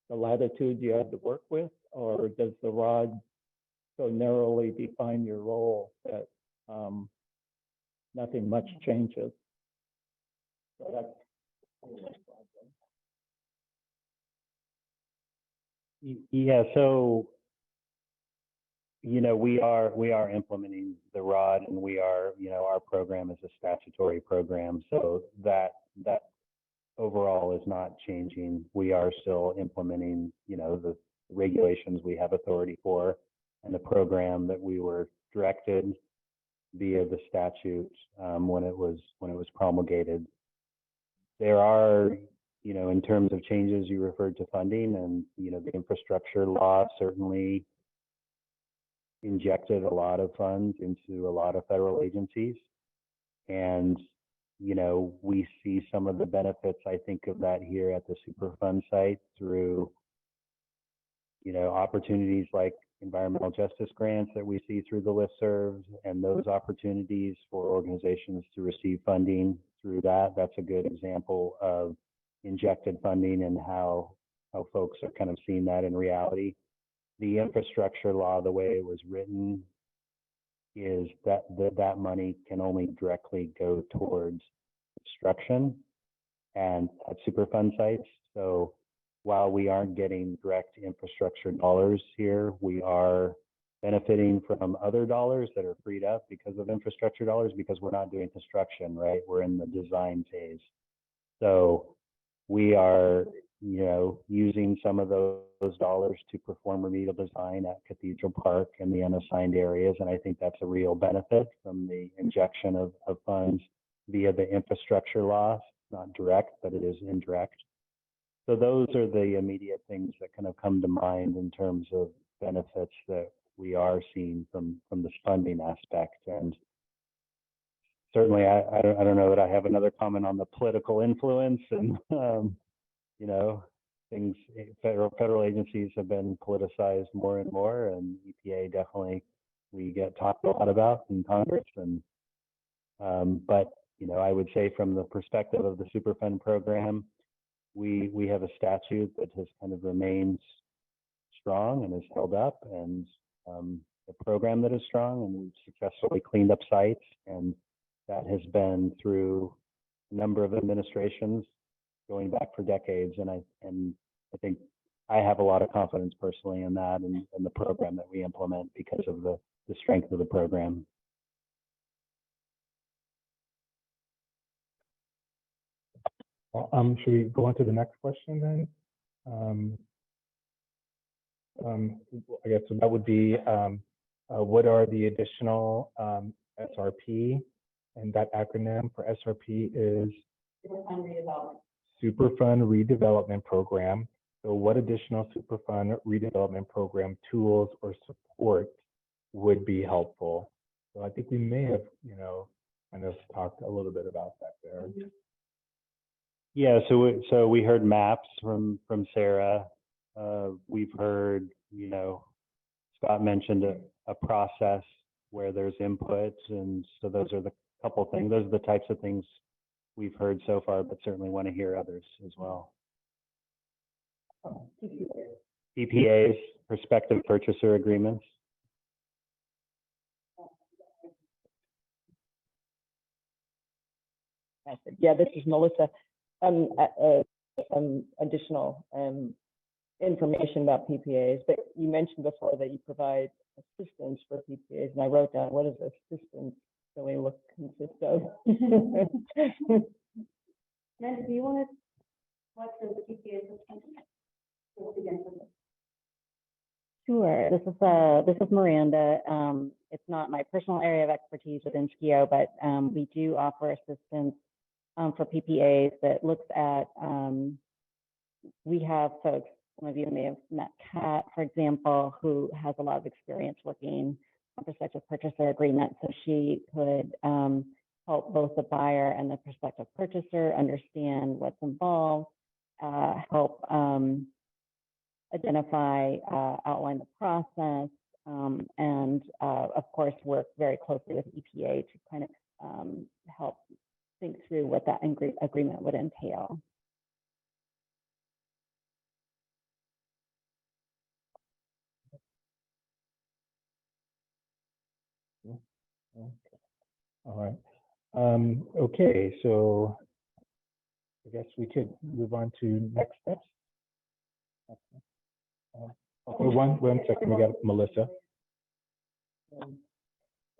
the latitude you have to work with, or does the ROD so narrowly define your role that nothing much changes? So that's Yeah, so, we are implementing the ROD, and we are, our program is a statutory program, so that overall is not changing. We are still implementing, the regulations we have authority for, and the program that we were directed via the statute when it was promulgated. There are, in terms of changes, you referred to funding, and the infrastructure law certainly injected a lot of funds into a lot of federal agencies, and we see some of the benefits, I think, of that here at the Superfund site through opportunities like environmental justice grants that we see through the listservs, and those opportunities for organizations to receive funding through that. That's a good example of injected funding and how folks are kind of seeing that in reality. The infrastructure law, the way it was written, is that money can only directly go towards construction and at Superfund sites. So while we aren't getting direct infrastructure dollars here, we are benefiting from other dollars that are freed up because of infrastructure dollars, because we're not doing construction, right? We're in the design phase. So we are, using some of those dollars to perform remedial design at Cathedral Park and the unassigned areas. And I think that's a real benefit from the injection of funds via the infrastructure law. Not direct, but it is indirect. So those are the immediate things that kind of come to mind in terms of benefits that we are seeing from this funding aspect. And certainly, I don't know that I have another comment on the political influence and things. Federal agencies have been politicized more and more, and EPA definitely we get talked a lot about in Congress. And but I would say from the perspective of the Superfund program, we have a statute that has kind of remained strong and has held up, and a program that is strong, and we've successfully cleaned up sites, and that has been through a number of administrations going back for decades. And I think I have a lot of confidence personally in that and the program that we implement because of the strength of the program. Should we go on to the next question then? I guess that would be, what are the additional SRP? And that acronym for SRP is Superfund Redevelopment Program. So what additional Superfund Redevelopment Program tools or support would be helpful? So I think we may have, kind of talked a little bit about that there. Yeah, so we heard maps from Sarah. We've heard, Scott mentioned a process where there's inputs, and so those are the couple things. Those are the types of things we've heard so far, but certainly want to hear others as well. PPAs, prospective purchaser agreements. Yeah, this is Melissa. Some additional information about PPAs, but you mentioned before that you provide assistance for PPAs, and I wrote down, what does assistance really consist of? Amanda, do you want to watch the PPA assistance? Sure. This is Miranda. It's not my personal area of expertise within SKIO, but we do offer assistance for PPAs that looks at. We have folks. Some of you may have met Kat, for example, who has a lot of experience working on prospective purchaser agreements. So she could help both the buyer and the prospective purchaser understand what's involved, help identify, outline the process, and of course, work very closely with EPA to kind of help think through what that agreement would entail. All right. Okay, so I guess we could move on to next steps. One second, we got Melissa.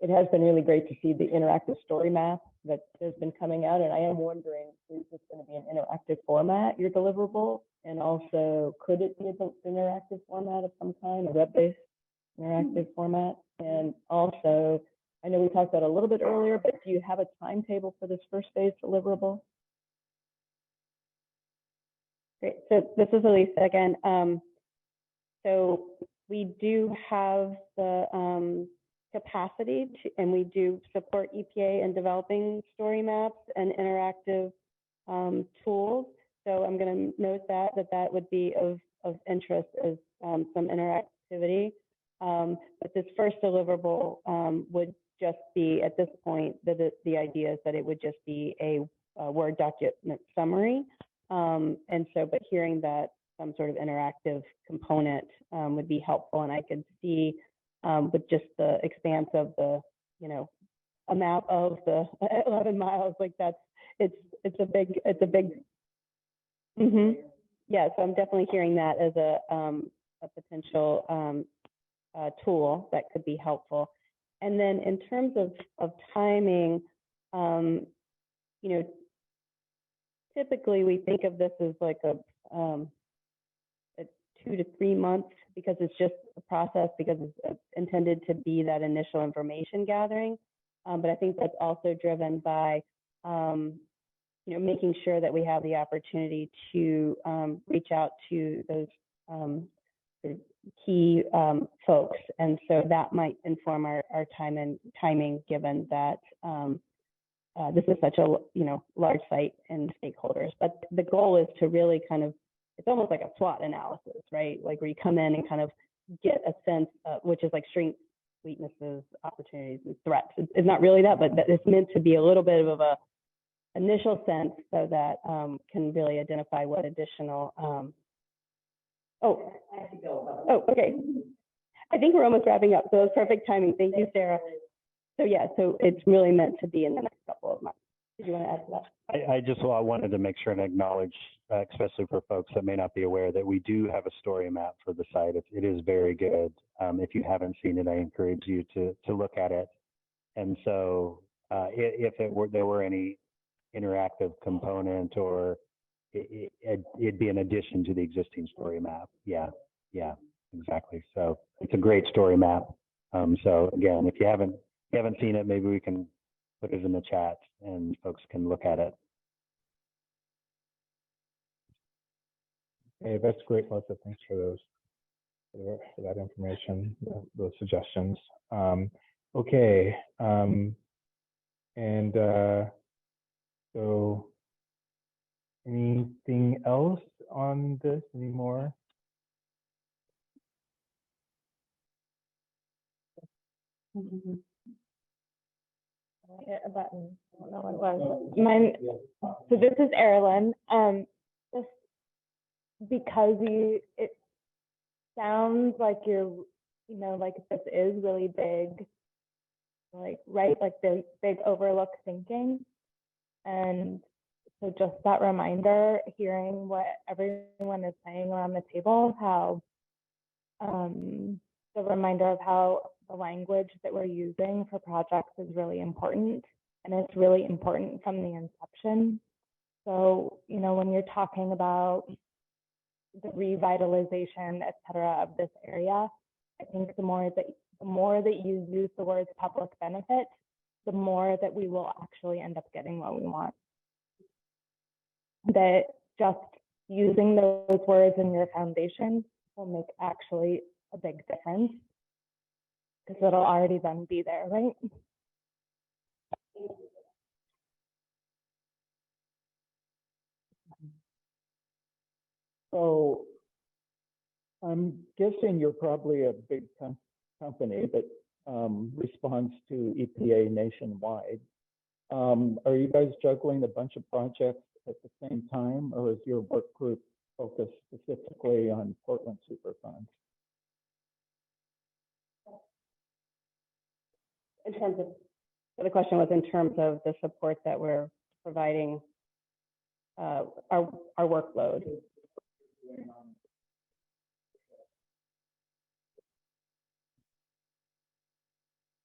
It has been really great to see the interactive story map that has been coming out, and I am wondering, is this going to be an interactive format, your deliverable? And also, could it be an interactive format of some kind, a web-based interactive format? And also, I know we talked about it a little bit earlier, but do you have a timetable for this first phase deliverable? Great. So this is Elisa again. So we do have the capacity to, and we do support EPA in developing story maps and interactive tools. So I'm going to note that would be of interest as some interactivity. But this first deliverable would just be, at this point, the idea is that it would just be a Word document summary. And so, but hearing that some sort of interactive component would be helpful, and I could see with just the expanse of the, a map of the 11 miles, like it's a big. Yeah, so I'm definitely hearing that as a potential tool that could be helpful. And then in terms of timing, typically we think of this as like a 2 to 3 months, because it's just a process, because it's intended to be that initial information gathering. But I think that's also driven by, making sure that we have the opportunity to reach out to those key folks. And so that might inform our timing, given that this is such a large site and stakeholders. But the goal is to really kind of, it's almost like a SWOT analysis, right? Like where you come in and kind of get a sense of, which is like strengths, weaknesses, opportunities, and threats. It's not really that, but it's meant to be a little bit of a initial sense, so that can really identify what additional. Okay. I think we're almost wrapping up, so it's perfect timing. Thank you, Sarah. So yeah, so it's really meant to be in the next couple of months. Did you want to add to that? I wanted to make sure and acknowledge, especially for folks that may not be aware, that we do have a story map for the site. It is very good. If you haven't seen it, I encourage you to look at it. And so if there were any interactive component, or it'd be an addition to the existing story map. Yeah, exactly. So it's a great story map. So again, if you haven't seen it, maybe we can put it in the chat and folks can look at it. Hey, that's great, Melissa. Thanks for that information, those suggestions. Okay, and so anything else on this anymore? Hit a button. I don't know what it was. Mine. So this is Erilyn. Just because it sounds like you're, like this is really big, like the big overlook thinking, and so just that reminder, hearing what everyone is saying around the table, how the reminder of how the language that we're using for projects is really important, and it's really important from the inception. So, when you're talking about the revitalization, et cetera, of this area, I think the more that you use the words public benefit, the more that we will actually end up getting what we want. That just using those words in your foundation will make actually a big difference, because it'll already then be there, right? So I'm guessing you're probably a big company that responds to EPA nationwide. Are you guys juggling a bunch of projects at the same time, or is your work group focused specifically on Portland Superfund? In terms of, so the question was in terms of the support that we're providing, our workload.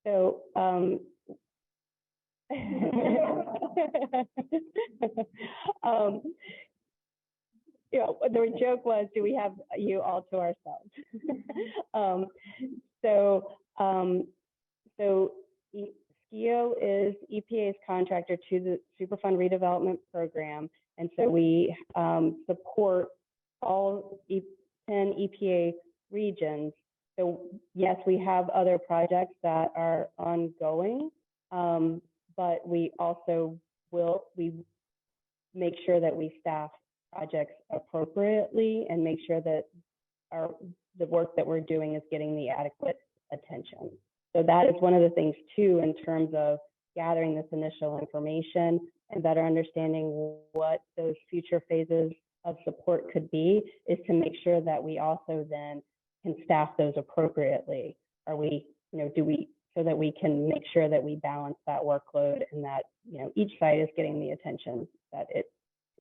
So, you know, the joke was, do we have you all to ourselves? SKIO is EPA's contractor to the Superfund redevelopment program. And so we support all 10 EPA regions. So yes, we have other projects that are ongoing, but we also we make sure that we staff projects appropriately and make sure that the work that we're doing is getting the adequate attention. So that is one of the things too, in terms of gathering this initial information and better understanding what those future phases of support could be, is to make sure that we also then can staff those appropriately. Are we, you know, so that we can make sure that we balance that workload and that, you know, each site is getting the attention that it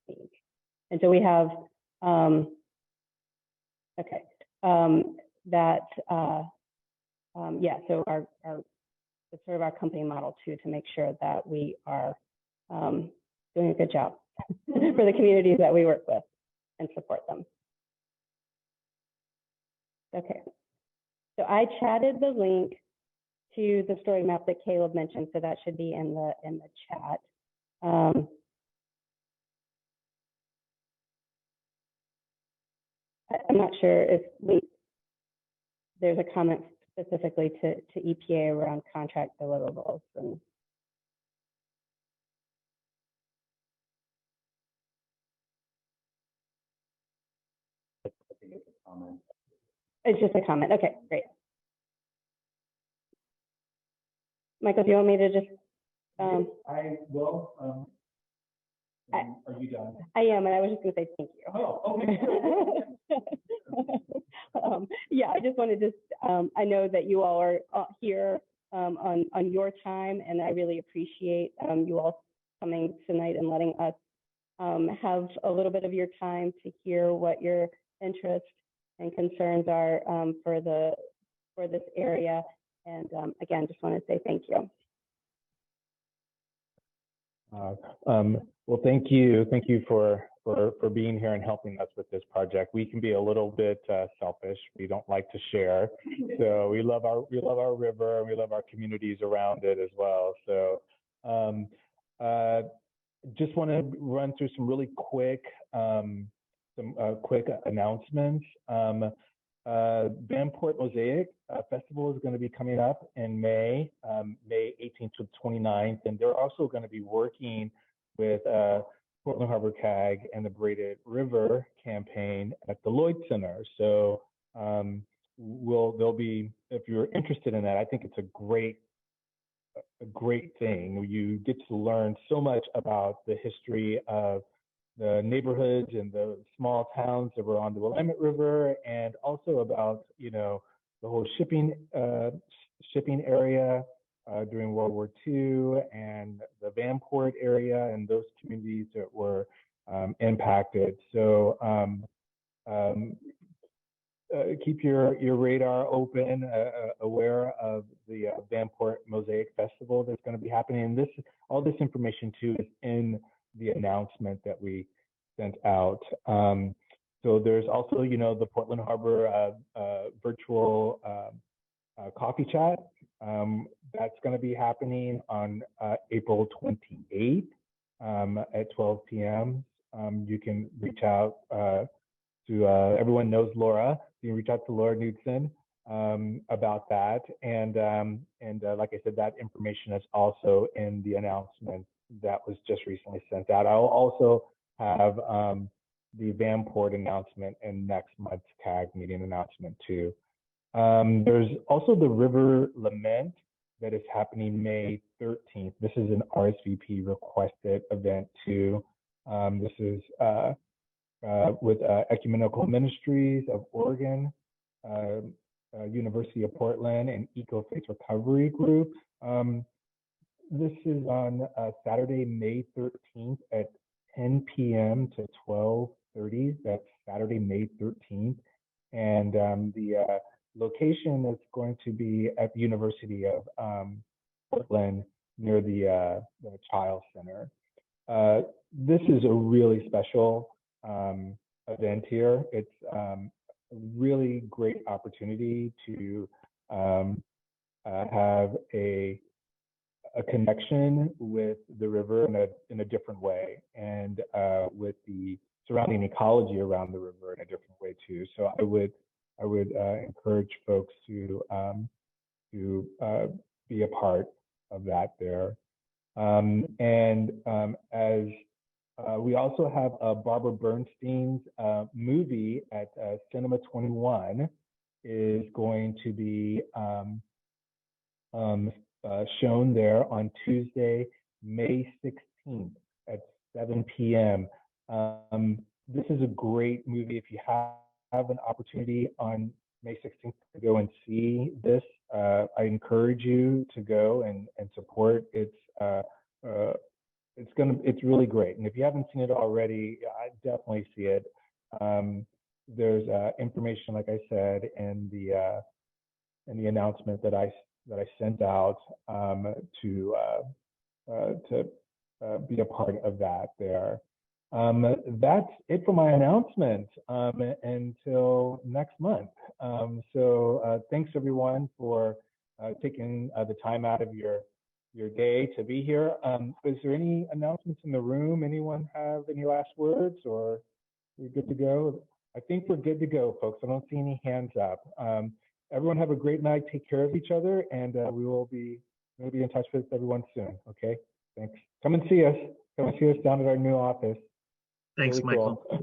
needs. And so we have, yeah, so it's sort of our company model too, to make sure that we are doing a good job for the communities that we work with and support them. Okay, so I chatted the link to the story map that Caleb mentioned, so that should be in the chat. I'm not sure if there's a comment specifically to EPA around contract deliverables. And I think it's a comment. it's just a comment. Okay, great. Michael, do you want me to just? I will. Are you done? I am, and I was just going to say thank you. Oh, okay. Yeah, I just wanted to, I know that you all are here on your time, and I really appreciate you all coming tonight and letting us have a little bit of your time to hear what your interests and concerns are for this area. And again, just want to say thank you. Well, thank you. Thank you for being here and helping us with this project. We can be a little bit selfish. We don't like to share. So we love our river, and we love our communities around it as well. So just want to run through some really quick quick announcements. Vanport Mosaic Festival is going to be coming up in May, May 18th to 29th, and they're also going to be working with Portland Harbor CAG and the Braided River campaign at the Lloyd Center. So they'll be, if you're interested in that, I think it's a great thing. You get to learn so much about the history of the neighborhoods and the small towns that were on the Willamette River, and also about, you know, the whole shipping area during World War II, and the Vanport area and those communities that were impacted. So keep your radar open, aware of the Vanport Mosaic Festival that's going to be happening. And all this information too is in the announcement that we sent out. So there's also, you know, the Portland Harbor virtual coffee chat. That's going to be happening on April 28th at 12 p.m. You can reach out to, everyone knows Laura. You can reach out to Laura Knudsen about that. And like I said, that information is also in the announcement that was just recently sent out. I'll also have the Vanport announcement and next month's CAG meeting announcement too. There's also the River Lament that is happening May 13th. This is an RSVP requested event too. This is with Ecumenical Ministries of Oregon, University of Portland, and Eco Faith Recovery Group. This is on Saturday, May 13th at 10 p.m. to 12:30. That's Saturday, May 13th. And the location is going to be at the University of Portland near the Child Center. This is a really special event here. It's a really great opportunity to have a connection with the river in a different way, and with the surrounding ecology around the river in a different way too. So I would encourage folks to be a part of that there. As we also have Barbara Bernstein's movie at Cinema 21 is going to be shown there on Tuesday, May 16th at 7 p.m. This is a great movie. If you have an opportunity on May 16th to go and see this, I encourage you to go and support. It's really great. And if you haven't seen it already, I definitely see it. There's information, like I said, in the announcement that I sent out to be a part of that there. That's it for my announcement until next month. So thanks everyone for taking the time out of your day to be here. Is there any announcements in the room? Anyone have any last words, or we're good to go? I think we're good to go, folks. I don't see any hands up. Everyone have a great night. Take care of each other, and we'll be in touch with everyone soon. Okay, thanks. Come and see us. Come and see us down at our new office. Thanks, Really Michael. cool.